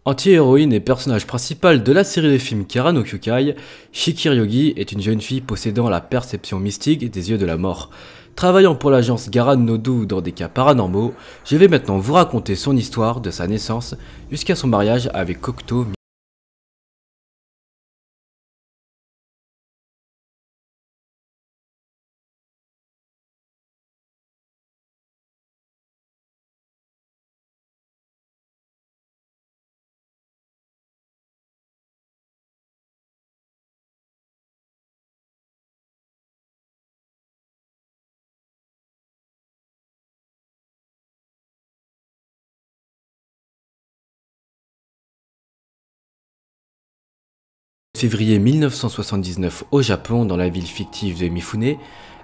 Anti-héroïne et personnage principal de la série des films Kara no Kyoukai, Shiki Ryogi est une jeune fille possédant la perception mystique des yeux de la mort. Travaillant pour l'agence Garan Nodu dans des cas paranormaux, je vais maintenant vous raconter son histoire de sa naissance jusqu'à son mariage avec Kokuto. Février 1979 au Japon, dans la ville fictive de Mifune,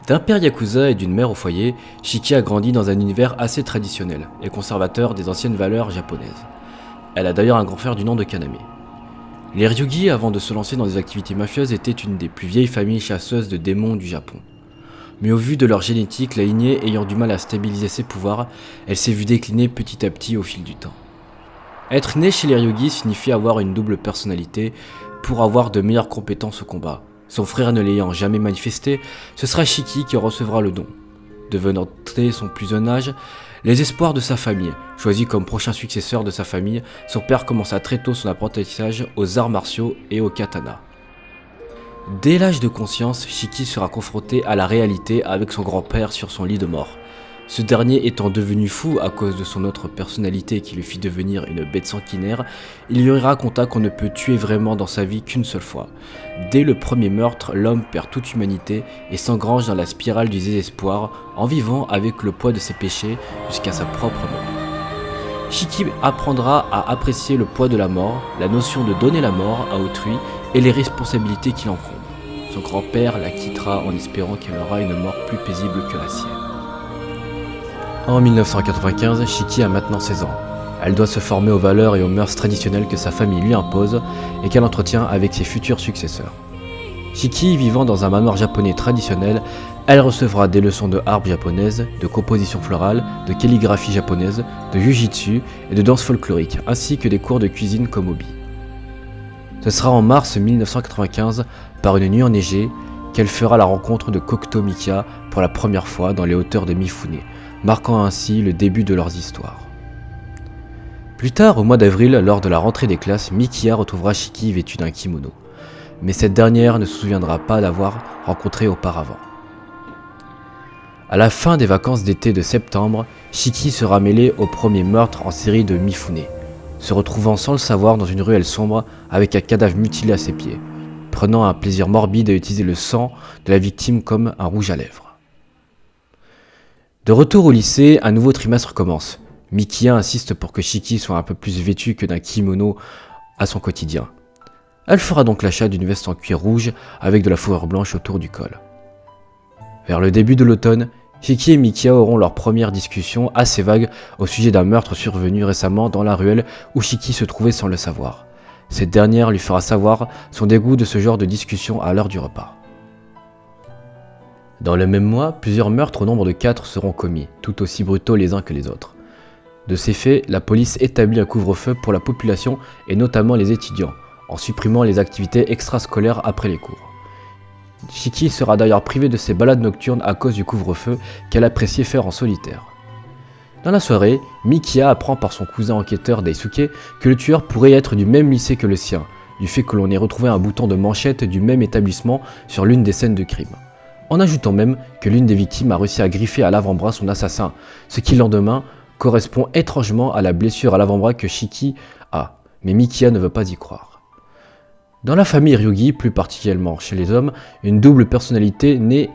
d'un père yakuza et d'une mère au foyer, Shiki a grandi dans un univers assez traditionnel et conservateur des anciennes valeurs japonaises. Elle a d'ailleurs un grand frère du nom de Kaname. Les Ryugi, avant de se lancer dans des activités mafieuses, étaient une des plus vieilles familles chasseuses de démons du Japon. Mais au vu de leur génétique, la lignée ayant du mal à stabiliser ses pouvoirs, elle s'est vue décliner petit à petit au fil du temps. Être né chez les Ryugi signifie avoir une double personnalité pour avoir de meilleures compétences au combat. Son frère ne l'ayant jamais manifesté, ce sera Shiki qui recevra le don. Devenant dès son plus jeune âge, les espoirs de sa famille, choisi comme prochain successeur de sa famille, son père commença très tôt son apprentissage aux arts martiaux et au katana. Dès l'âge de conscience, Shiki sera confronté à la réalité avec son grand-père sur son lit de mort. Ce dernier étant devenu fou à cause de son autre personnalité qui lui fit devenir une bête sanguinaire, il lui raconta qu'on ne peut tuer vraiment dans sa vie qu'une seule fois. Dès le premier meurtre, l'homme perd toute humanité et s'engrange dans la spirale du désespoir en vivant avec le poids de ses péchés jusqu'à sa propre mort. Shiki apprendra à apprécier le poids de la mort, la notion de donner la mort à autrui et les responsabilités qui l'encombrent. Son grand-père la quittera en espérant qu'elle aura une mort plus paisible que la sienne. En 1995, Shiki a maintenant 16 ans. Elle doit se former aux valeurs et aux mœurs traditionnelles que sa famille lui impose et qu'elle entretient avec ses futurs successeurs. Shiki, vivant dans un manoir japonais traditionnel, elle recevra des leçons de harpe japonaise, de composition florale, de calligraphie japonaise, de jujitsu et de danse folklorique, ainsi que des cours de cuisine comme hobby. Ce sera en mars 1995, par une nuit enneigée, qu'elle fera la rencontre de Kokuto Mikia pour la première fois dans les hauteurs de Mifune, marquant ainsi le début de leurs histoires. Plus tard, au mois d'avril, lors de la rentrée des classes, Mikia retrouvera Shiki vêtue d'un kimono, mais cette dernière ne se souviendra pas d'avoir rencontré auparavant. À la fin des vacances d'été de septembre, Shiki sera mêlée au premier meurtre en série de Mifune, se retrouvant sans le savoir dans une ruelle sombre avec un cadavre mutilé à ses pieds, prenant un plaisir morbide à utiliser le sang de la victime comme un rouge à lèvres. De retour au lycée, un nouveau trimestre commence. Mikia insiste pour que Shiki soit un peu plus vêtue que d'un kimono à son quotidien. Elle fera donc l'achat d'une veste en cuir rouge avec de la fourrure blanche autour du col. Vers le début de l'automne, Shiki et Mikia auront leur première discussion assez vague au sujet d'un meurtre survenu récemment dans la ruelle où Shiki se trouvait sans le savoir. Cette dernière lui fera savoir son dégoût de ce genre de discussion à l'heure du repas. Dans le même mois, plusieurs meurtres au nombre de 4 seront commis, tout aussi brutaux les uns que les autres. De ces faits, la police établit un couvre-feu pour la population et notamment les étudiants, en supprimant les activités extrascolaires après les cours. Shiki sera d'ailleurs privée de ses balades nocturnes à cause du couvre-feu qu'elle appréciait faire en solitaire. Dans la soirée, Mikia apprend par son cousin enquêteur Daisuke que le tueur pourrait être du même lycée que le sien, du fait que l'on ait retrouvé un bouton de manchette du même établissement sur l'une des scènes de crime. En ajoutant même que l'une des victimes a réussi à griffer à l'avant-bras son assassin, ce qui le lendemain correspond étrangement à la blessure à l'avant-bras que Shiki a, mais Mikia ne veut pas y croire. Dans la famille Ryugi, plus particulièrement chez les hommes, une double personnalité naît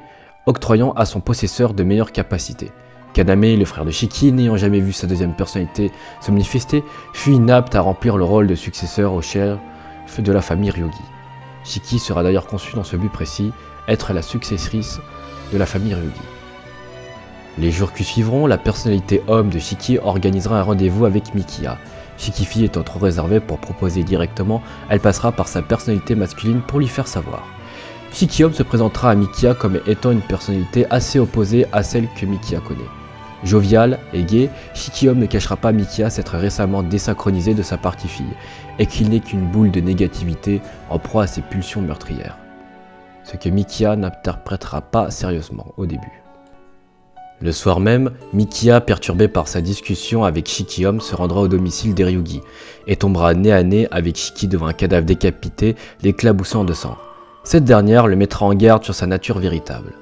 octroyant à son possesseur de meilleures capacités. Kaname, le frère de Shiki, n'ayant jamais vu sa deuxième personnalité se manifester, fut inapte à remplir le rôle de successeur au chef de la famille Ryugi. Shiki sera d'ailleurs conçue dans ce but précis, être la successrice de la famille Ryugi. Les jours qui suivront, la personnalité homme de Shiki organisera un rendez-vous avec Mikia. Shiki fille étant trop réservée pour proposer directement, elle passera par sa personnalité masculine pour lui faire savoir. Shiki homme se présentera à Mikia comme étant une personnalité assez opposée à celle que Mikia connaît. Jovial et gai, Shiki-Homme ne cachera pas à Mikia s'être récemment désynchronisé de sa partie fille, et qu'il n'est qu'une boule de négativité en proie à ses pulsions meurtrières. Ce que Mikia n'interprétera pas sérieusement au début. Le soir même, Mikia, perturbé par sa discussion avec Shiki-Homme, se rendra au domicile d'Eryugi et tombera nez à nez avec Shiki devant un cadavre décapité, l'éclaboussant de sang. Cette dernière le mettra en garde sur sa nature véritable.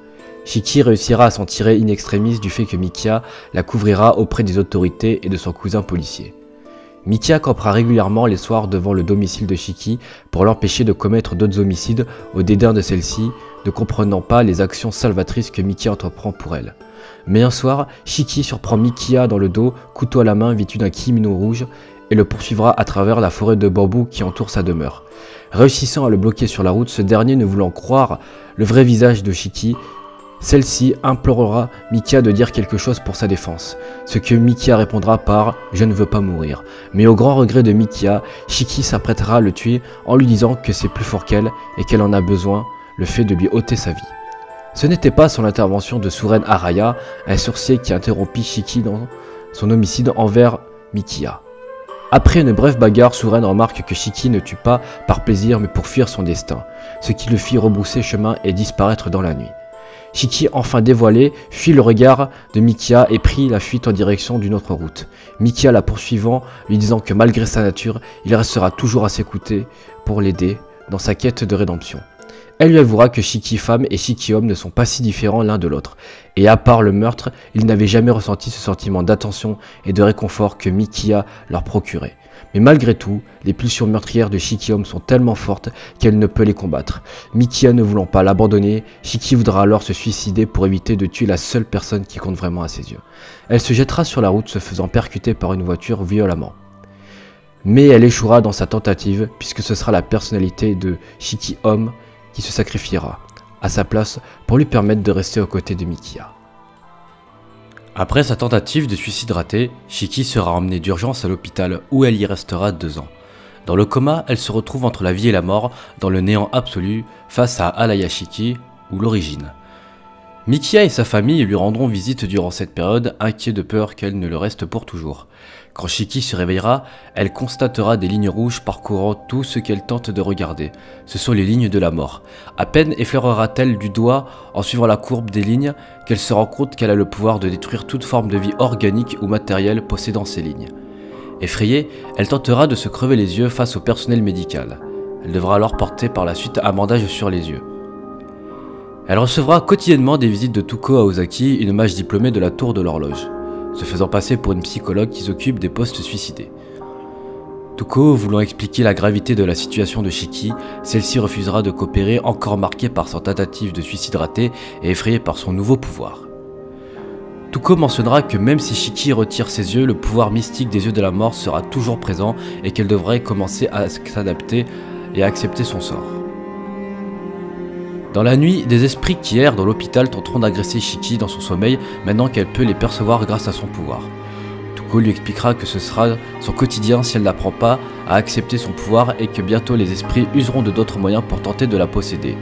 Shiki réussira à s'en tirer in extremis du fait que Mikia la couvrira auprès des autorités et de son cousin policier. Mikia campera régulièrement les soirs devant le domicile de Shiki pour l'empêcher de commettre d'autres homicides au dédain de celle-ci, ne comprenant pas les actions salvatrices que Mikia entreprend pour elle. Mais un soir, Shiki surprend Mikia dans le dos, couteau à la main vêtu d'un kimono rouge, et le poursuivra à travers la forêt de bambous qui entoure sa demeure. Réussissant à le bloquer sur la route, ce dernier ne voulant croire le vrai visage de Shiki, celle-ci implorera Mikia de dire quelque chose pour sa défense, ce que Mikia répondra par « Je ne veux pas mourir ». Mais au grand regret de Mikia, Shiki s'apprêtera à le tuer en lui disant que c'est plus fort qu'elle et qu'elle en a besoin, le fait de lui ôter sa vie. Ce n'était pas sans l'intervention de Suren Araya, un sorcier qui interrompit Shiki dans son homicide envers Mikia. Après une brève bagarre, Suren remarque que Shiki ne tue pas par plaisir mais pour fuir son destin, ce qui le fit rebrousser chemin et disparaître dans la nuit. Shiki, enfin dévoilé, fuit le regard de Mikia et prit la fuite en direction d'une autre route. Mikia la poursuivant, lui disant que malgré sa nature, il restera toujours à ses côtés pour l'aider dans sa quête de rédemption. Elle lui avouera que Shiki femme et Shiki homme ne sont pas si différents l'un de l'autre, et à part le meurtre, ils n'avaient jamais ressenti ce sentiment d'attention et de réconfort que Mikia leur procurait. Mais malgré tout, les pulsions meurtrières de Shiki homme sont tellement fortes qu'elle ne peut les combattre. Mikia ne voulant pas l'abandonner, Shiki voudra alors se suicider pour éviter de tuer la seule personne qui compte vraiment à ses yeux. Elle se jettera sur la route se faisant percuter par une voiture violemment. Mais elle échouera dans sa tentative puisque ce sera la personnalité de Shiki homme qui se sacrifiera à sa place pour lui permettre de rester aux côtés de Mikia. Après sa tentative de suicide ratée, Shiki sera emmenée d'urgence à l'hôpital où elle y restera 2 ans. Dans le coma, elle se retrouve entre la vie et la mort, dans le néant absolu, face à Alaya Shiki, ou l'origine. Mikia et sa famille lui rendront visite durant cette période, inquiets de peur qu'elle ne le reste pour toujours. Quand Shiki se réveillera, elle constatera des lignes rouges parcourant tout ce qu'elle tente de regarder. Ce sont les lignes de la mort. À peine effleurera-t-elle du doigt, en suivant la courbe des lignes, qu'elle se rend compte qu'elle a le pouvoir de détruire toute forme de vie organique ou matérielle possédant ces lignes. Effrayée, elle tentera de se crever les yeux face au personnel médical. Elle devra alors porter par la suite un bandage sur les yeux. Elle recevra quotidiennement des visites de Tuko à Ozaki, une mage diplômée de la tour de l'horloge, se faisant passer pour une psychologue qui s'occupe des postes suicidés. Tuko voulant expliquer la gravité de la situation de Shiki, celle-ci refusera de coopérer, encore marquée par sa tentative de suicide ratée et effrayée par son nouveau pouvoir. Tuko mentionnera que même si Shiki retire ses yeux, le pouvoir mystique des yeux de la mort sera toujours présent et qu'elle devrait commencer à s'adapter et à accepter son sort. Dans la nuit, des esprits qui errent dans l'hôpital tenteront d'agresser Shiki dans son sommeil maintenant qu'elle peut les percevoir grâce à son pouvoir. Tuko lui expliquera que ce sera son quotidien si elle n'apprend pas à accepter son pouvoir et que bientôt les esprits useront de d'autres moyens pour tenter de la posséder.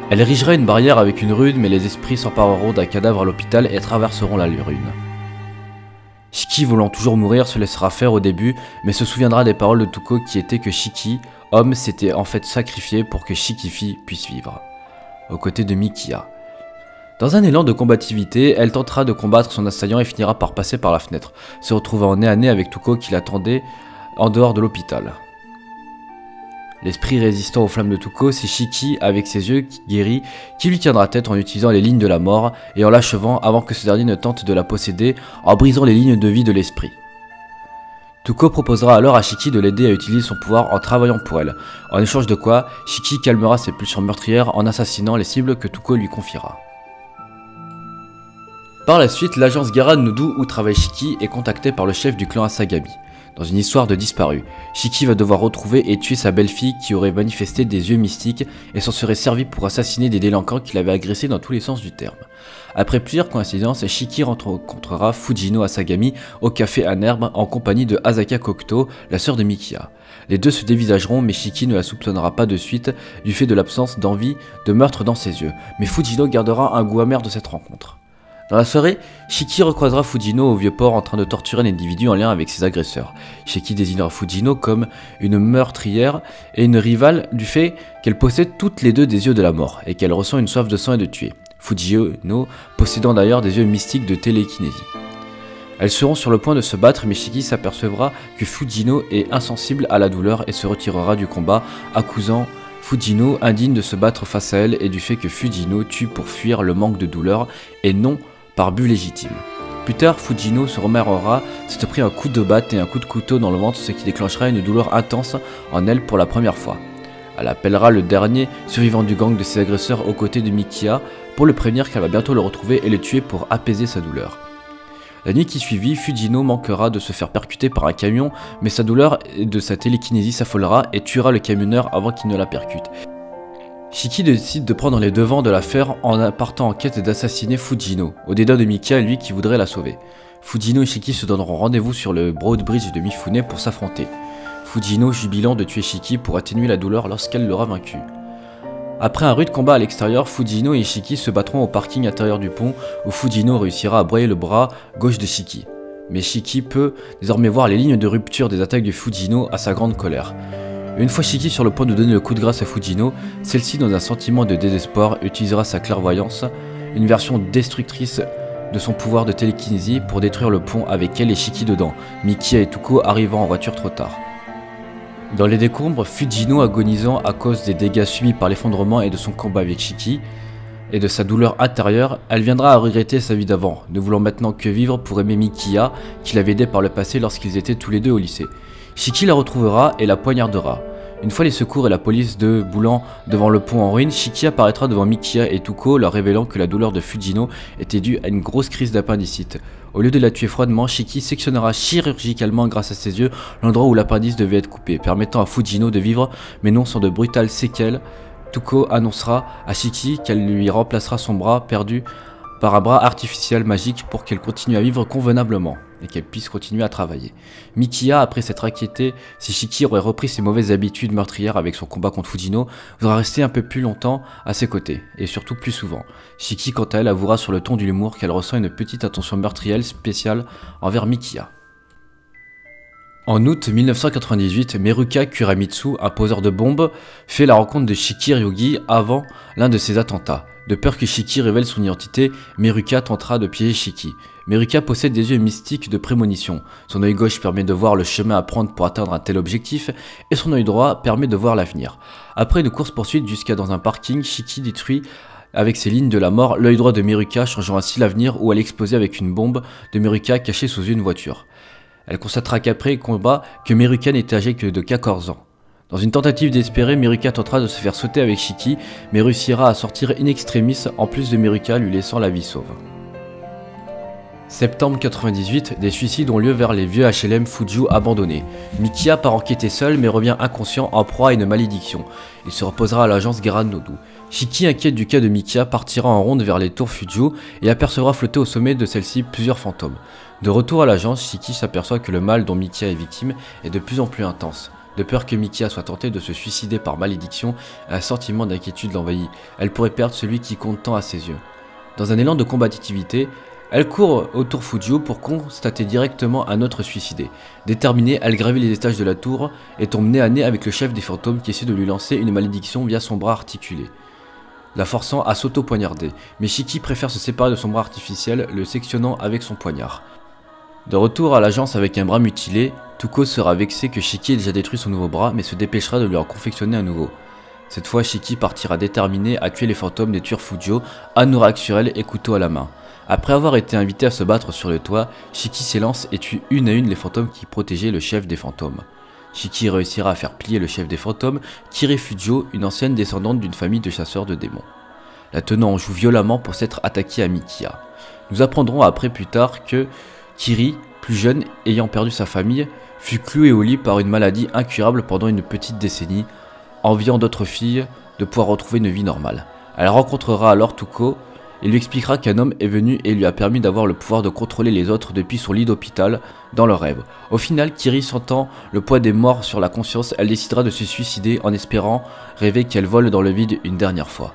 Elle érigera une barrière avec une rune mais les esprits s'empareront d'un cadavre à l'hôpital et traverseront la rune. Shiki voulant toujours mourir se laissera faire au début mais se souviendra des paroles de Tuko qui étaient que Shiki, homme, s'était en fait sacrifié pour que Shiki fille puisse vivre, aux côtés de Mikia. Dans un élan de combativité, elle tentera de combattre son assaillant et finira par passer par la fenêtre, se retrouvant nez à nez avec Tuko qui l'attendait en dehors de l'hôpital. L'esprit résistant aux flammes de Tuko, c'est Shiki, avec ses yeux guéris, qui lui tiendra tête en utilisant les lignes de la mort et en l'achevant avant que ce dernier ne tente de la posséder en brisant les lignes de vie de l'esprit. Tuko proposera alors à Shiki de l'aider à utiliser son pouvoir en travaillant pour elle, en échange de quoi Shiki calmera ses pulsions meurtrières en assassinant les cibles que Tuko lui confiera. Par la suite, l'agence Garanudu où travaille Shiki est contactée par le chef du clan Asagami. Dans une histoire de disparu, Shiki va devoir retrouver et tuer sa belle-fille qui aurait manifesté des yeux mystiques et s'en serait servi pour assassiner des délinquants qui l'avaient agressé dans tous les sens du terme. Après plusieurs coïncidences, Shiki rencontrera Fujino Asagami au café Anerbe en compagnie de Asaka Kokuto, la sœur de Mikia. Les deux se dévisageront mais Shiki ne la soupçonnera pas de suite du fait de l'absence d'envie de meurtre dans ses yeux, mais Fujino gardera un goût amer de cette rencontre. Dans la soirée, Shiki recroisera Fujino au vieux port en train de torturer un individu en lien avec ses agresseurs. Shiki désignera Fujino comme une meurtrière et une rivale du fait qu'elle possède toutes les deux des yeux de la mort et qu'elle ressent une soif de sang et de tuer. Fujino possédant d'ailleurs des yeux mystiques de télékinésie. Elles seront sur le point de se battre, mais Shiki s'apercevra que Fujino est insensible à la douleur et se retirera du combat, accusant Fujino indigne de se battre face à elle et du fait que Fujino tue pour fuir le manque de douleur et non par but légitime. Plus tard, Fujino se remémorera s'être pris un coup de batte et un coup de couteau dans le ventre, ce qui déclenchera une douleur intense en elle pour la première fois. Elle appellera le dernier survivant du gang de ses agresseurs aux côtés de Mikia pour le prévenir qu'elle va bientôt le retrouver et le tuer pour apaiser sa douleur. La nuit qui suivit, Fujino manquera de se faire percuter par un camion, mais sa douleur et de sa télékinésie s'affolera et tuera le camionneur avant qu'il ne la percute. Shiki décide de prendre les devants de l'affaire en partant en quête d'assassiner Fujino, au dédain de Mikia, lui qui voudrait la sauver. Fujino et Shiki se donneront rendez-vous sur le Broad Bridge de Mifune pour s'affronter. Fujino jubilant de tuer Shiki pour atténuer la douleur lorsqu'elle l'aura vaincu. Après un rude combat à l'extérieur, Fujino et Shiki se battront au parking intérieur du pont où Fujino réussira à broyer le bras gauche de Shiki. Mais Shiki peut désormais voir les lignes de rupture des attaques de Fujino à sa grande colère. Une fois Shiki sur le point de donner le coup de grâce à Fujino, celle-ci dans un sentiment de désespoir utilisera sa clairvoyance, une version destructrice de son pouvoir de télékinésie pour détruire le pont avec elle et Shiki dedans, Mikia et Tuko arrivant en voiture trop tard. Dans les décombres, Fujino agonisant à cause des dégâts subis par l'effondrement et de son combat avec Shiki, et de sa douleur intérieure, elle viendra à regretter sa vie d'avant, ne voulant maintenant que vivre pour aimer Mikia, qui l'avait aidé par le passé lorsqu'ils étaient tous les deux au lycée. Shiki la retrouvera et la poignardera. Une fois les secours et la police déboulant devant le pont en ruine, Shiki apparaîtra devant Mikia et Tuko, leur révélant que la douleur de Fujino était due à une grosse crise d'appendicite. Au lieu de la tuer froidement, Shiki sectionnera chirurgicalement grâce à ses yeux l'endroit où l'appendice devait être coupé, permettant à Fujino de vivre, mais non sans de brutales séquelles. Tuko annoncera à Shiki qu'elle lui remplacera son bras perdu par un bras artificiel magique pour qu'elle continue à vivre convenablement et qu'elle puisse continuer à travailler. Mikia, après s'être inquiétée si Shiki aurait repris ses mauvaises habitudes meurtrières avec son combat contre Fujino, voudra rester un peu plus longtemps à ses côtés, et surtout plus souvent. Shiki, quant à elle, avouera sur le ton de l'humour qu'elle ressent une petite attention meurtrière spéciale envers Mikia. En août 1998, Meruka Kuramitsu, un poseur de bombes, fait la rencontre de Shiki Ryugi avant l'un de ses attentats. De peur que Shiki révèle son identité, Meruka tentera de piéger Shiki. Meruka possède des yeux mystiques de prémonition. Son œil gauche permet de voir le chemin à prendre pour atteindre un tel objectif, et son œil droit permet de voir l'avenir. Après une course-poursuite jusqu'à dans un parking, Shiki détruit avec ses lignes de la mort l'œil droit de Meruka, changeant ainsi l'avenir où elle explosait avec une bombe de Meruka cachée sous une voiture. Elle constatera qu'après le combat que Meruka n'était âgé que de 14 ans. Dans une tentative d'espérer, Meruka tentera de se faire sauter avec Shiki, mais réussira à sortir in extremis en plus de Meruka lui laissant la vie sauve. Septembre 98, des suicides ont lieu vers les vieux HLM Fuju abandonnés. Mikia part enquêter seul mais revient inconscient en proie à une malédiction. Il se reposera à l'agence Geran-Nodu. Shiki, inquiète du cas de Mikia, partira en ronde vers les tours Fuju et apercevra flotter au sommet de celle-ci plusieurs fantômes. De retour à l'agence, Shiki s'aperçoit que le mal dont Mikia est victime est de plus en plus intense. De peur que Mikia soit tentée de se suicider par malédiction, un sentiment d'inquiétude l'envahit. Elle pourrait perdre celui qui compte tant à ses yeux. Dans un élan de combativité, elle court au tour Fuju pour constater directement un autre suicidé. Déterminée, elle gravit les étages de la tour et tombe nez à nez avec le chef des fantômes qui essaie de lui lancer une malédiction via son bras articulé, la forçant à s'auto-poignarder. Mais Shiki préfère se séparer de son bras artificiel, le sectionnant avec son poignard. De retour à l'agence avec un bras mutilé, Tuko sera vexé que Shiki ait déjà détruit son nouveau bras mais se dépêchera de lui en confectionner un nouveau. Cette fois, Shiki partira déterminé à tuer les fantômes des tueurs Fujo, anorak sur elle et couteau à la main. Après avoir été invité à se battre sur le toit, Shiki s'élance et tue une à une les fantômes qui protégeaient le chef des fantômes. Shiki réussira à faire plier le chef des fantômes, Kiri Fujo, une ancienne descendante d'une famille de chasseurs de démons, la tenant en joue violemment pour s'être attaquée à Mikia. Nous apprendrons après plus tard que Kiri, plus jeune, ayant perdu sa famille, fut clouée au lit par une maladie incurable pendant une petite décennie, enviant d'autres filles de pouvoir retrouver une vie normale. Elle rencontrera alors Tuko et lui expliquera qu'un homme est venu et lui a permis d'avoir le pouvoir de contrôler les autres depuis son lit d'hôpital dans leur rêve. Au final, Kiri sentant le poids des morts sur la conscience, elle décidera de se suicider en espérant rêver qu'elle vole dans le vide une dernière fois.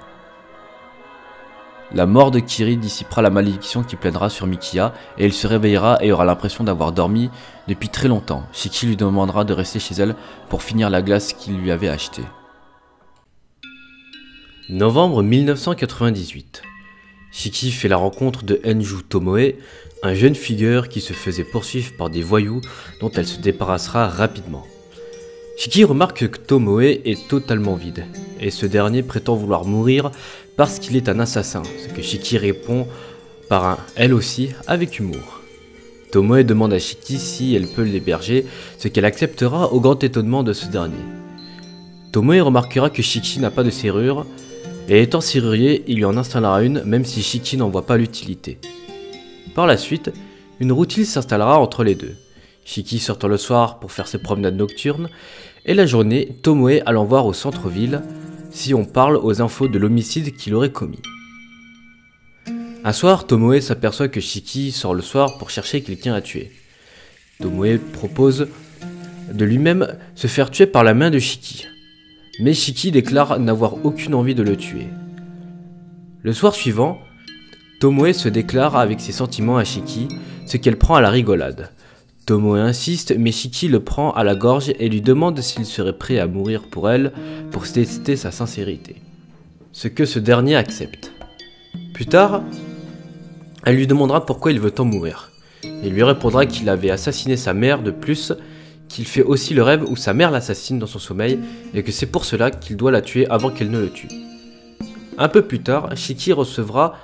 La mort de Kiri dissipera la malédiction qui planera sur Mikiya et il se réveillera et aura l'impression d'avoir dormi depuis très longtemps. Shiki lui demandera de rester chez elle pour finir la glace qu'il lui avait achetée. Novembre 1998. Shiki fait la rencontre de Enju Tomoe, un jeune figure qui se faisait poursuivre par des voyous dont elle se débarrassera rapidement. Shiki remarque que Tomoe est totalement vide, et ce dernier prétend vouloir mourir parce qu'il est un assassin, ce que Shiki répond par un « elle aussi » avec humour. Tomoe demande à Shiki si elle peut l'héberger, ce qu'elle acceptera au grand étonnement de ce dernier. Tomoe remarquera que Shiki n'a pas de serrure, et étant serrurier, il lui en installera une même si Shiki n'en voit pas l'utilité. Par la suite, une routine s'installera entre les deux. Shiki sortant le soir pour faire ses promenades nocturnes, et la journée, Tomoe allant voir au centre-ville si on parle aux infos de l'homicide qu'il aurait commis. Un soir, Tomoe s'aperçoit que Shiki sort le soir pour chercher quelqu'un à tuer. Tomoe propose de lui-même se faire tuer par la main de Shiki, mais Shiki déclare n'avoir aucune envie de le tuer. Le soir suivant, Tomoe se déclare avec ses sentiments à Shiki, ce qu'elle prend à la rigolade. Tomoe insiste, mais Shiki le prend à la gorge et lui demande s'il serait prêt à mourir pour elle, pour tester sa sincérité. Ce que ce dernier accepte. Plus tard, elle lui demandera pourquoi il veut tant mourir. Il lui répondra qu'il avait assassiné sa mère, de plus qu'il fait aussi le rêve où sa mère l'assassine dans son sommeil et que c'est pour cela qu'il doit la tuer avant qu'elle ne le tue. Un peu plus tard, Shiki recevra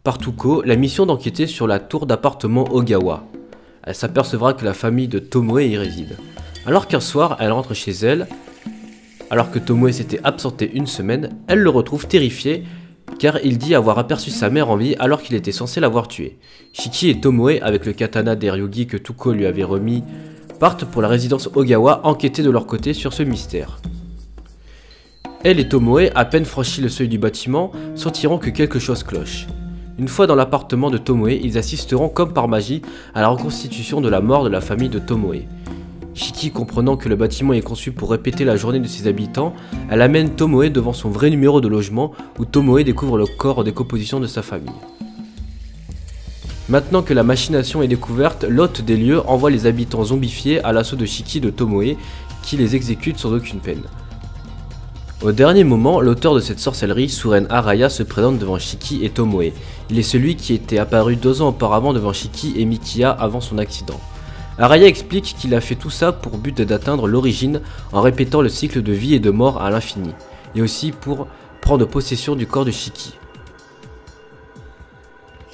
par Tuko la mission d'enquêter sur la tour d'appartement Ogawa. Elle s'apercevra que la famille de Tomoe y réside. Alors qu'un soir, elle rentre chez elle, alors que Tomoe s'était absenté une semaine, elle le retrouve terrifié car il dit avoir aperçu sa mère en vie alors qu'il était censé l'avoir tuée. Shiki et Tomoe, avec le katana d'Eryugi que Tuko lui avait remis, partent pour la résidence Ogawa enquêter de leur côté sur ce mystère. Elle et Tomoe, à peine franchi le seuil du bâtiment, sentiront que quelque chose cloche. Une fois dans l'appartement de Tomoe, ils assisteront comme par magie à la reconstitution de la mort de la famille de Tomoe. Shiki, comprenant que le bâtiment est conçu pour répéter la journée de ses habitants, elle amène Tomoe devant son vrai numéro de logement où Tomoe découvre le corps en décomposition de sa famille. Maintenant que la machination est découverte, l'hôte des lieux envoie les habitants zombifiés à l'assaut de Shiki et de Tomoe qui les exécute sans aucune peine. Au dernier moment, l'auteur de cette sorcellerie, Suren Araya, se présente devant Shiki et Tomoe. Il est celui qui était apparu 2 ans auparavant devant Shiki et Mikiya avant son accident. Araya explique qu'il a fait tout ça pour but d'atteindre l'origine en répétant le cycle de vie et de mort à l'infini, et aussi pour prendre possession du corps de Shiki.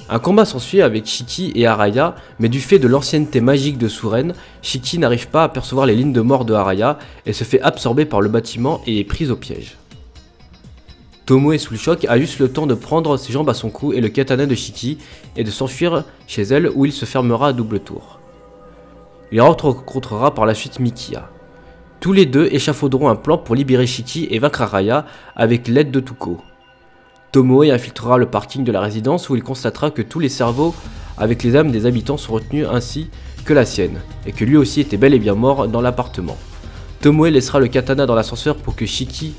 Un combat s'ensuit avec Shiki et Araya, mais du fait de l'ancienneté magique de Suren, Shiki n'arrive pas à percevoir les lignes de mort de Araya et se fait absorber par le bâtiment et est prise au piège. Tomoe, sous le choc, a juste le temps de prendre ses jambes à son cou et le katana de Shiki et de s'enfuir chez elle où il se fermera à double tour. Il rencontrera par la suite Mikiya. Tous les deux échafauderont un plan pour libérer Shiki et vaincre Araya avec l'aide de Tuko. Tomoe infiltrera le parking de la résidence où il constatera que tous les cerveaux avec les âmes des habitants sont retenus ainsi que la sienne, et que lui aussi était bel et bien mort dans l'appartement. Tomoe laissera le katana dans l'ascenseur pour que Shiki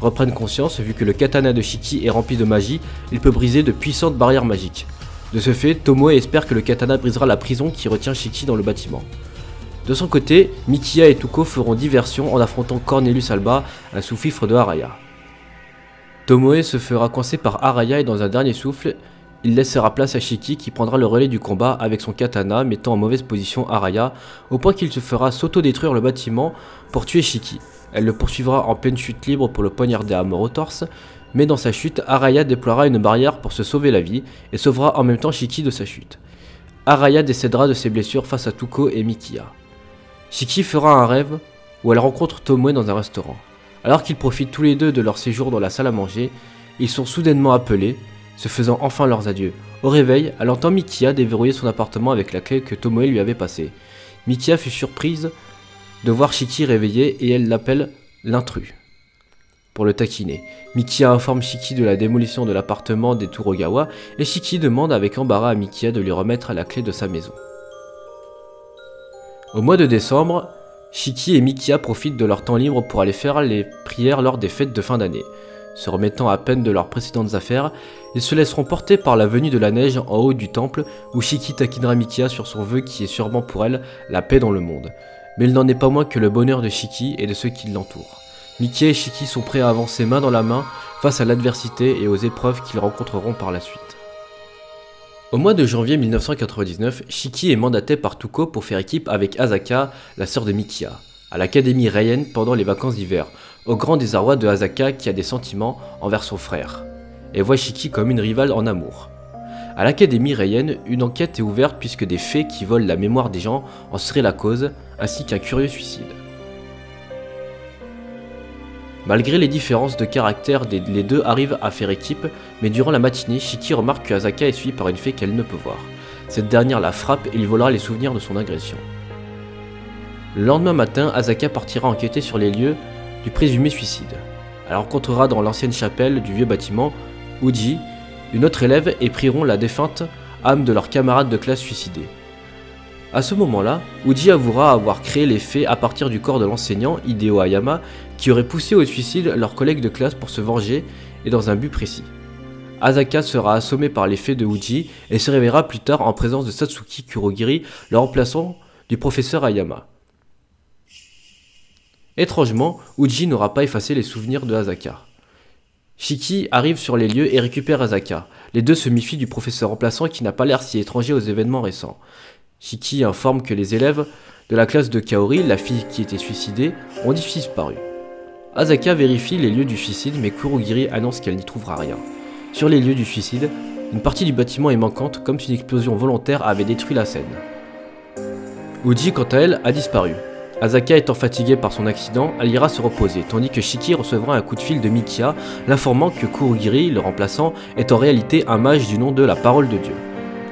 reprenne conscience, vu que le katana de Shiki est rempli de magie, il peut briser de puissantes barrières magiques. De ce fait, Tomoe espère que le katana brisera la prison qui retient Shiki dans le bâtiment. De son côté, Mikiya et Tuko feront diversion en affrontant Cornelius Alba, un sous-fifre de Araya. Tomoe se fera coincer par Araya et dans un dernier souffle, il laissera place à Shiki qui prendra le relais du combat avec son katana, mettant en mauvaise position Araya, au point qu'il se fera s'auto-détruire le bâtiment pour tuer Shiki. Elle le poursuivra en pleine chute libre pour le poignarder à mort au torse, mais dans sa chute, Araya déploiera une barrière pour se sauver la vie et sauvera en même temps Shiki de sa chute. Araya décédera de ses blessures face à Tuko et Mikiya. Shiki fera un rêve où elle rencontre Tomoe dans un restaurant. Alors qu'ils profitent tous les deux de leur séjour dans la salle à manger, ils sont soudainement appelés, se faisant enfin leurs adieux. Au réveil, elle entend Mikiya déverrouiller son appartement avec la clé que Tomoe lui avait passée. Mikiya fut surprise de voir Shiki réveillé et elle l'appelle l'intrus pour le taquiner. Mikiya informe Shiki de la démolition de l'appartement des tours Ogawa et Shiki demande avec embarras à Mikiya de lui remettre la clé de sa maison. Au mois de décembre, Shiki et Mikiya profitent de leur temps libre pour aller faire les prières lors des fêtes de fin d'année. Se remettant à peine de leurs précédentes affaires, ils se laisseront porter par la venue de la neige en haut du temple où Shiki taquinera Mikia sur son vœu qui est sûrement pour elle la paix dans le monde. Mais il n'en est pas moins que le bonheur de Shiki et de ceux qui l'entourent. Mikia et Shiki sont prêts à avancer main dans la main face à l'adversité et aux épreuves qu'ils rencontreront par la suite. Au mois de janvier 1999, Shiki est mandaté par Tuko pour faire équipe avec Asaka, la sœur de Mikia, à l'Académie Reien pendant les vacances d'hiver, au grand désarroi de Asaka qui a des sentiments envers son frère, et voit Shiki comme une rivale en amour. À l'Académie Reien, une enquête est ouverte puisque des fées qui volent la mémoire des gens en seraient la cause, ainsi qu'un curieux suicide. Malgré les différences de caractère, les deux arrivent à faire équipe, mais durant la matinée, Shiki remarque que Asaka est suivie par une fée qu'elle ne peut voir. Cette dernière la frappe et lui volera les souvenirs de son agression. Le lendemain matin, Asaka partira enquêter sur les lieux du présumé suicide. Elle rencontrera dans l'ancienne chapelle du vieux bâtiment Uji, une autre élève, et prieront la défunte âme de leur camarade de classe suicidé. À ce moment-là, Uji avouera avoir créé les faits à partir du corps de l'enseignant Hideo Ayama qui aurait poussé au suicide leurs collègues de classe pour se venger et dans un but précis. Asaka sera assommé par les faits de Uji et se réveillera plus tard en présence de Satsuki Kurogiri, le remplaçant du professeur Ayama. Étrangement, Uji n'aura pas effacé les souvenirs de Asaka. Shiki arrive sur les lieux et récupère Asaka. Les deux se méfient du professeur remplaçant qui n'a pas l'air si étranger aux événements récents. Shiki informe que les élèves de la classe de Kaori, la fille qui était suicidée, ont disparu. Asaka vérifie les lieux du suicide mais Kurogiri annonce qu'elle n'y trouvera rien. Sur les lieux du suicide, une partie du bâtiment est manquante comme si une explosion volontaire avait détruit la scène. Uji quant à elle a disparu. Asaka étant fatiguée par son accident, elle ira se reposer, tandis que Shiki recevra un coup de fil de Mikia, l'informant que Kurogiri, le remplaçant, est en réalité un mage du nom de la parole de Dieu.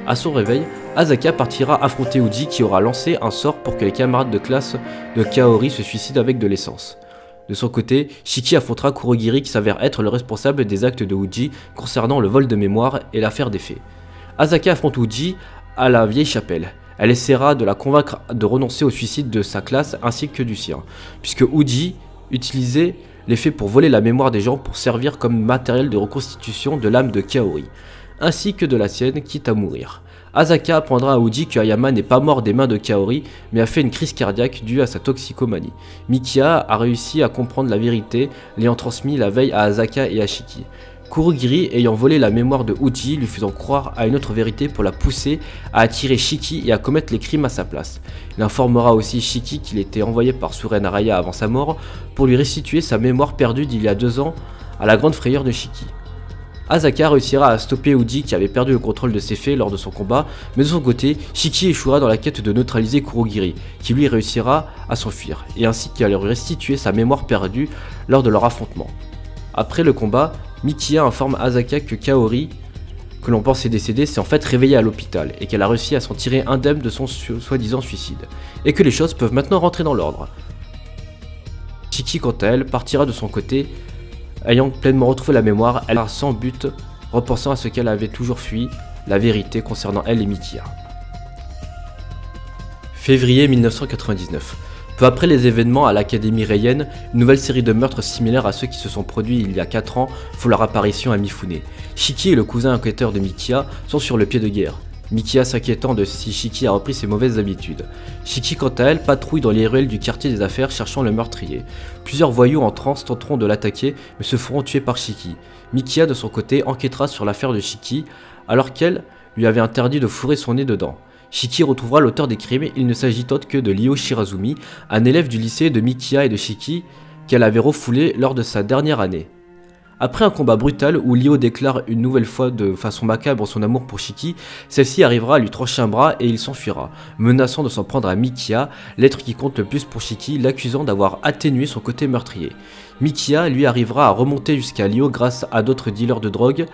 À son réveil, Asaka partira affronter Uji qui aura lancé un sort pour que les camarades de classe de Kaori se suicident avec de l'essence. De son côté, Shiki affrontera Kurogiri qui s'avère être le responsable des actes de Uji concernant le vol de mémoire et l'affaire des faits. Asaka affronte Uji à la vieille chapelle. Elle essaiera de la convaincre de renoncer au suicide de sa classe ainsi que du sien, puisque Uji utilisait les faits pour voler la mémoire des gens pour servir comme matériel de reconstitution de l'âme de Kaori, ainsi que de la sienne, quitte à mourir. Asaka apprendra à Uji que Ayama n'est pas mort des mains de Kaori, mais a fait une crise cardiaque due à sa toxicomanie. Mikia a réussi à comprendre la vérité, l'ayant transmis la veille à Asaka et à Shiki. Kurogiri ayant volé la mémoire de Uji, lui faisant croire à une autre vérité pour la pousser à attirer Shiki et à commettre les crimes à sa place. Il informera aussi Shiki qu'il était envoyé par Suren Araya avant sa mort pour lui restituer sa mémoire perdue d'il y a 2 ans à la grande frayeur de Shiki. Asaka réussira à stopper Uji qui avait perdu le contrôle de ses faits lors de son combat, mais de son côté, Shiki échouera dans la quête de neutraliser Kurogiri, qui lui réussira à s'enfuir, et ainsi qu'à lui restituer sa mémoire perdue lors de leur affrontement. Après le combat, Mikia informe Asaka que Kaori, que l'on pensait décédée, s'est en fait réveillée à l'hôpital, et qu'elle a réussi à s'en tirer indemne de son soi-disant suicide, et que les choses peuvent maintenant rentrer dans l'ordre. Shiki quant à elle partira de son côté. Ayant pleinement retrouvé la mémoire, elle a sans but, repensant à ce qu'elle avait toujours fui, la vérité concernant elle et Mikia. Février 1999. Peu après les événements à l'Académie Reien, une nouvelle série de meurtres similaires à ceux qui se sont produits il y a 4 ans font leur apparition à Mifune. Shiki et le cousin enquêteur de Mikia sont sur le pied de guerre. Mikia s'inquiétant de si Shiki a repris ses mauvaises habitudes. Shiki quant à elle patrouille dans les ruelles du quartier des affaires cherchant le meurtrier. Plusieurs voyous en transe tenteront de l'attaquer mais se feront tuer par Shiki. Mikia de son côté enquêtera sur l'affaire de Shiki alors qu'elle lui avait interdit de fourrer son nez dedans. Shiki retrouvera l'auteur des crimes, il ne s'agit autre que de Ryo Shirazumi, un élève du lycée de Mikia et de Shiki qu'elle avait refoulé lors de sa dernière année. Après un combat brutal où Ryo déclare une nouvelle fois de façon macabre son amour pour Shiki, celle-ci arrivera à lui trancher un bras et il s'enfuira, menaçant de s'en prendre à Mikia, l'être qui compte le plus pour Shiki, l'accusant d'avoir atténué son côté meurtrier. Mikia lui arrivera à remonter jusqu'à Ryo grâce à d'autres dealers de drogue,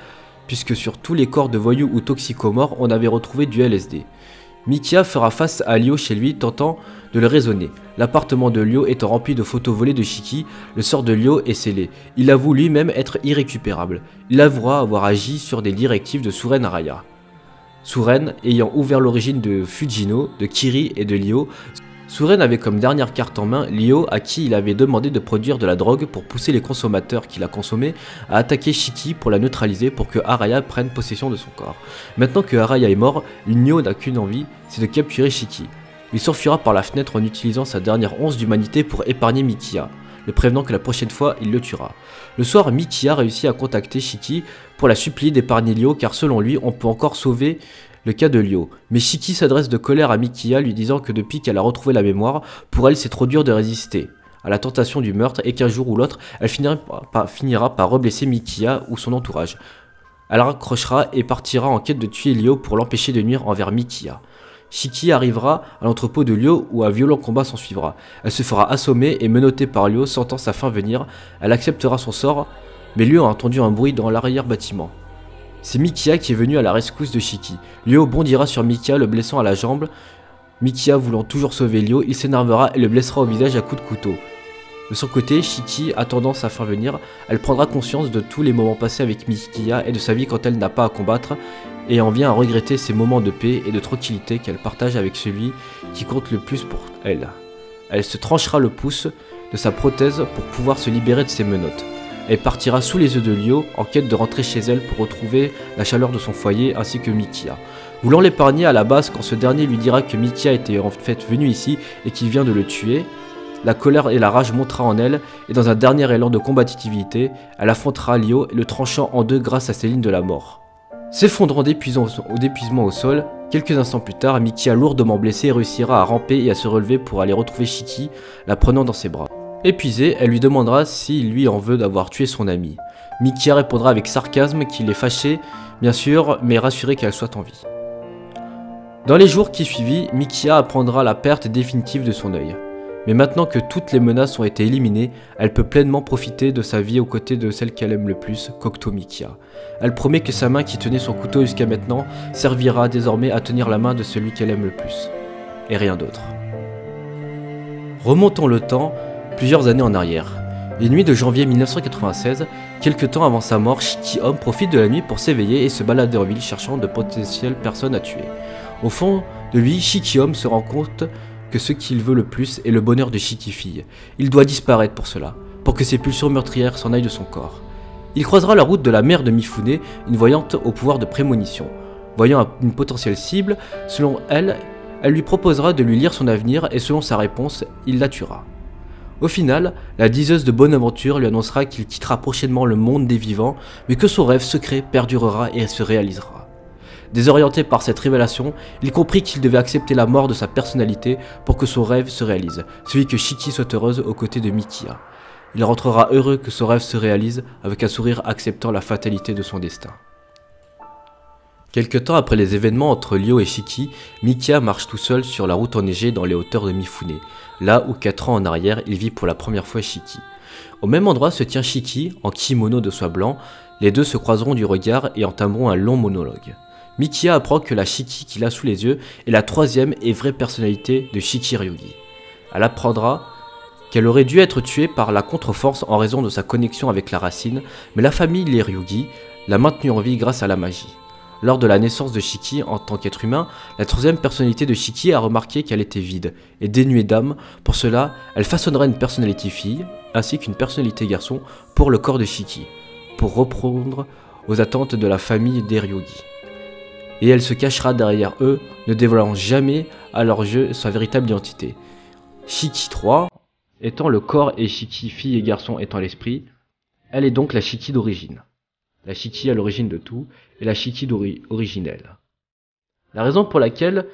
puisque sur tous les corps de voyous ou toxicomores on avait retrouvé du LSD. Mikia fera face à Ryo chez lui, tentant de le raisonner. L'appartement de Ryo étant rempli de photos volées de Shiki, le sort de Ryo est scellé. Il avoue lui-même être irrécupérable. Il avouera avoir agi sur des directives de Suren Araya. Suren ayant ouvert l'origine de Fujino, de Kiri et de Ryo, Suren avait comme dernière carte en main Ryo, à qui il avait demandé de produire de la drogue pour pousser les consommateurs qui la consommaient à attaquer Shiki pour la neutraliser pour que Araya prenne possession de son corps. Maintenant que Araya est mort, Ryo n'a qu'une envie, c'est de capturer Shiki. Il s'enfuira par la fenêtre en utilisant sa dernière once d'humanité pour épargner Mikia, le prévenant que la prochaine fois il le tuera. Le soir, Mikia réussit à contacter Shiki pour la supplier d'épargner Ryo car selon lui on peut encore sauver le cas de Ryo. Mais Shiki s'adresse de colère à Mikia lui disant que depuis qu'elle a retrouvé la mémoire, pour elle c'est trop dur de résister à la tentation du meurtre et qu'un jour ou l'autre elle finira par reblesser Mikia ou son entourage. Elle raccrochera et partira en quête de tuer Ryo pour l'empêcher de nuire envers Mikia. Shiki arrivera à l'entrepôt de Ryo où un violent combat s'ensuivra. Elle se fera assommer et menottée par Ryo, sentant sa fin venir. Elle acceptera son sort, mais Ryo a entendu un bruit dans l'arrière-bâtiment. C'est Mikia qui est venu à la rescousse de Shiki. Ryo bondira sur Mikia, le blessant à la jambe. Mikia voulant toujours sauver Ryo, il s'énervera et le blessera au visage à coups de couteau. De son côté, Shiki attendant sa fin venir, elle prendra conscience de tous les moments passés avec Mikia et de sa vie quand elle n'a pas à combattre, et en vient à regretter ces moments de paix et de tranquillité qu'elle partage avec celui qui compte le plus pour elle. Elle se tranchera le pouce de sa prothèse pour pouvoir se libérer de ses menottes. Elle partira sous les yeux de Ryo en quête de rentrer chez elle pour retrouver la chaleur de son foyer ainsi que Mikia. Voulant l'épargner à la base quand ce dernier lui dira que Mikia était en fait venu ici et qu'il vient de le tuer, la colère et la rage montera en elle et dans un dernier élan de combativité, elle affrontera Ryo le tranchant en deux grâce à ses lignes de la mort. S'effondrant d'épuisement au sol, quelques instants plus tard, Mikia lourdement blessée réussira à ramper et à se relever pour aller retrouver Shiki, la prenant dans ses bras. Épuisée, elle lui demandera s'il lui en veut d'avoir tué son ami. Mikia répondra avec sarcasme qu'il est fâché, bien sûr, mais rassuré qu'elle soit en vie. Dans les jours qui suivirent, Mikia apprendra la perte définitive de son œil. Mais maintenant que toutes les menaces ont été éliminées, elle peut pleinement profiter de sa vie aux côtés de celle qu'elle aime le plus, Cocteau Mikia. Elle promet que sa main qui tenait son couteau jusqu'à maintenant servira désormais à tenir la main de celui qu'elle aime le plus. Et rien d'autre. Remontons le temps plusieurs années en arrière. Les nuits de janvier 1996, quelque temps avant sa mort, Shiki Homme profite de la nuit pour s'éveiller et se balader en ville cherchant de potentielles personnes à tuer. Au fond de lui, Shiki Homme se rend compte que ce qu'il veut le plus est le bonheur de Shiki Fille. Il doit disparaître pour cela, pour que ses pulsions meurtrières s'en aillent de son corps. Il croisera la route de la mère de Mifune, une voyante au pouvoir de prémonition. Voyant une potentielle cible, selon elle, elle lui proposera de lui lire son avenir et selon sa réponse, il la tuera. Au final, la diseuse de bonne aventure lui annoncera qu'il quittera prochainement le monde des vivants, mais que son rêve secret perdurera et se réalisera. Désorienté par cette révélation, il comprit qu'il devait accepter la mort de sa personnalité pour que son rêve se réalise, celui que Shiki soit heureuse aux côtés de Mikia. Il rentrera heureux que son rêve se réalise avec un sourire acceptant la fatalité de son destin. Quelque temps après les événements entre Ryo et Shiki, Mikia marche tout seul sur la route enneigée dans les hauteurs de Mifune, là où 4 ans en arrière il vit pour la première fois Shiki. Au même endroit se tient Shiki, en kimono de soie blanc, les deux se croiseront du regard et entameront un long monologue. Mikia apprend que la Shiki qu'il a sous les yeux est la troisième et vraie personnalité de Shiki Ryugi. Elle apprendra qu'elle aurait dû être tuée par la contre-force en raison de sa connexion avec la racine, mais la famille les Ryugi l'a maintenue en vie grâce à la magie. Lors de la naissance de Shiki en tant qu'être humain, la troisième personnalité de Shiki a remarqué qu'elle était vide et dénuée d'âme. Pour cela, elle façonnera une personnalité fille ainsi qu'une personnalité garçon pour le corps de Shiki, pour répondre aux attentes de la famille des Ryugi. Et elle se cachera derrière eux, ne dévoilant jamais à leur jeu sa véritable identité. Shiki 3 étant le corps et Shiki fille et garçon étant l'esprit, elle est donc la Shiki d'origine. La Shiki à l'origine de tout, et la Shiki originelle. La raison pour laquelle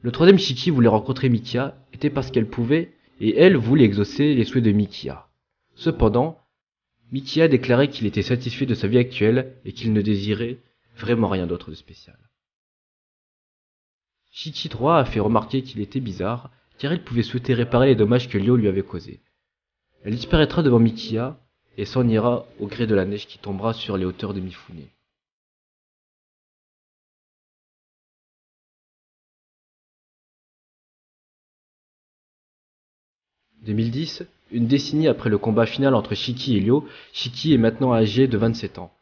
le troisième Shiki voulait rencontrer Mikia était parce qu'elle pouvait, et elle voulait exaucer les souhaits de Mikia. Cependant, Mikia déclarait qu'il était satisfait de sa vie actuelle et qu'il ne désirait vraiment rien d'autre de spécial. Shiki 3 a fait remarquer qu'il était bizarre, car elle pouvait souhaiter réparer les dommages que Ryo lui avait causés. Elle disparaîtra devant Mikia, et s'en ira au gré de la neige qui tombera sur les hauteurs de Mifune. « 2010, une décennie après le combat final entre Shiki et Ryo, Shiki est maintenant âgée de 27 ans.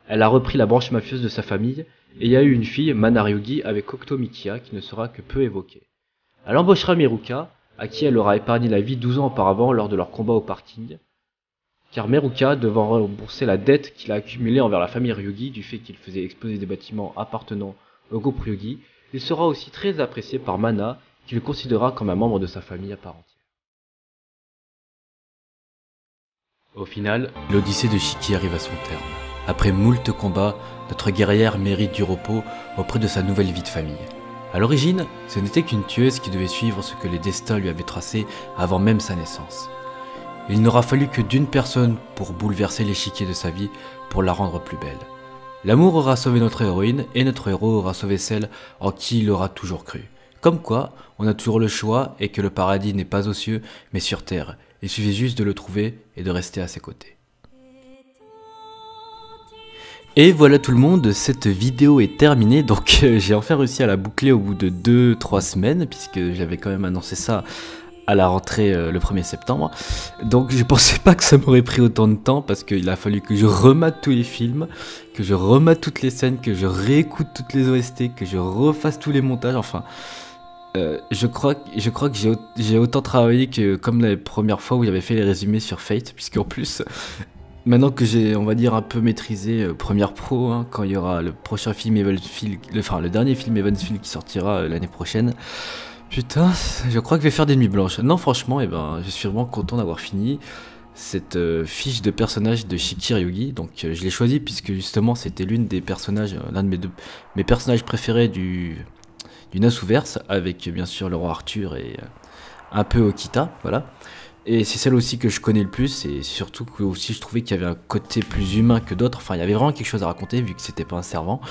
Elle a repris la branche mafieuse de sa famille et y a eu une fille, Mana Ryugi, avec Cocteau Mikia, qui ne sera que peu évoquée. Elle embauchera Miruka, à qui elle aura épargné la vie 12 ans auparavant lors de leur combat au parking. Car Meruka, devant rembourser la dette qu'il a accumulée envers la famille Ryugi du fait qu'il faisait exploser des bâtiments appartenant au groupe Ryugi, il sera aussi très apprécié par Mana, qui le considérera comme un membre de sa famille à part entière. Au final, l'odyssée de Shiki arrive à son terme. Après moult combats, notre guerrière mérite du repos auprès de sa nouvelle vie de famille. A l'origine, ce n'était qu'une tueuse qui devait suivre ce que les destins lui avaient tracé avant même sa naissance. Il n'aura fallu que d'une personne pour bouleverser l'échiquier de sa vie pour la rendre plus belle. L'amour aura sauvé notre héroïne et notre héros aura sauvé celle en qui il aura toujours cru. Comme quoi, on a toujours le choix et que le paradis n'est pas aux cieux mais sur terre. Il suffit juste de le trouver et de rester à ses côtés. Et voilà tout le monde, cette vidéo est terminée, donc j'ai enfin réussi à la boucler au bout de 2-3 semaines, puisque j'avais quand même annoncé ça à la rentrée le 1er septembre. Donc je pensais pas que ça m'aurait pris autant de temps, parce qu'il a fallu que je remate tous les films, que je remate toutes les scènes, que je réécoute toutes les OST, que je refasse tous les montages, enfin... je crois que j'ai autant travaillé que comme la première fois où j'avais fait les résumés sur Fate, puisqu'en plus... Maintenant que j'ai, on va dire, un peu maîtrisé Premiere Pro, hein, quand il y aura le prochain film Evansfield, le dernier film Evansfield qui sortira l'année prochaine, putain, je crois que je vais faire des nuits blanches. Non, franchement, je suis vraiment content d'avoir fini cette fiche de personnage de Shiki Ryugi. Donc, je l'ai choisi puisque justement, c'était l'un de mes personnages préférés du Nasuverse, avec bien sûr le roi Arthur et un peu Okita, voilà. Et c'est celle aussi que je connais le plus, et surtout que aussi je trouvais qu'il y avait un côté plus humain que d'autres. Enfin, il y avait vraiment quelque chose à raconter vu que c'était pas un servant.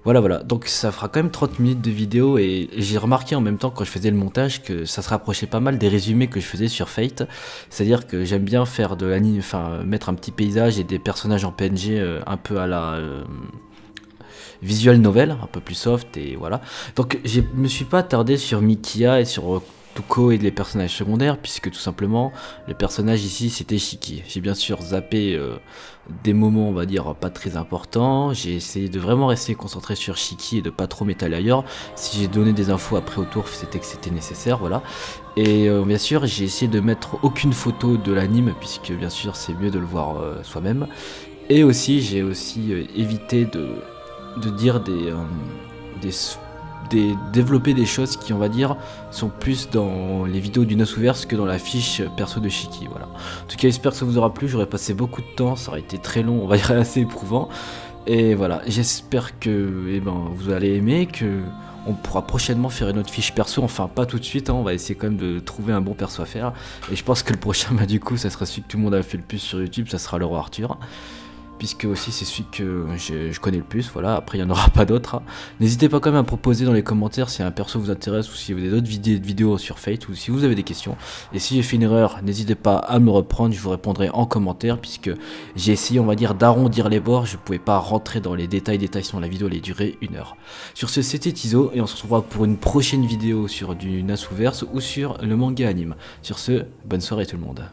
Voilà. Donc ça fera quand même 30 minutes de vidéo, et j'ai remarqué en même temps quand je faisais le montage que ça se rapprochait pas mal des résumés que je faisais sur Fate. C'est-à-dire que j'aime bien faire de l'anime, enfin mettre un petit paysage et des personnages en PNG un peu à la visual novel, un peu plus soft, et voilà. Donc je me suis pas attardé sur Mikia et sur Tuko et les personnages secondaires, puisque tout simplement le personnage ici c'était Shiki. J'ai bien sûr zappé des moments, on va dire, pas très importants. J'ai essayé de vraiment rester concentré sur Shiki et de pas trop m'étaler ailleurs. Si j'ai donné des infos après autour, c'était que c'était nécessaire, voilà. Et bien sûr j'ai essayé de mettre aucune photo de l'anime, puisque bien sûr c'est mieux de le voir soi-même. Et aussi j'ai évité de dire développer des choses qui, on va dire, sont plus dans les vidéos du Nasuverse que dans la fiche perso de Shiki, voilà. En tout cas, j'espère que ça vous aura plu, j'aurais passé beaucoup de temps, ça aurait été très long, on va dire assez éprouvant. Et voilà, j'espère que vous allez aimer, que on pourra prochainement faire une autre fiche perso, enfin pas tout de suite, hein, on va essayer quand même de trouver un bon perso à faire. Et je pense que le prochain, du coup, ça sera celui que tout le monde a fait le plus sur YouTube, ça sera le roi Arthur. Puisque aussi c'est celui que je connais le plus, voilà, après il n'y en aura pas d'autres. Hein. N'hésitez pas quand même à proposer dans les commentaires si un perso vous intéresse, ou si vous avez d'autres vidéos sur Fate, ou si vous avez des questions. Et si j'ai fait une erreur, n'hésitez pas à me reprendre, je vous répondrai en commentaire, puisque j'ai essayé, on va dire, d'arrondir les bords, je ne pouvais pas rentrer dans les détails, sinon la vidéo allait durer 1 heure. Sur ce, c'était Tizo, et on se retrouvera pour une prochaine vidéo sur du Nasuverse ou sur le manga anime. Sur ce, bonne soirée tout le monde.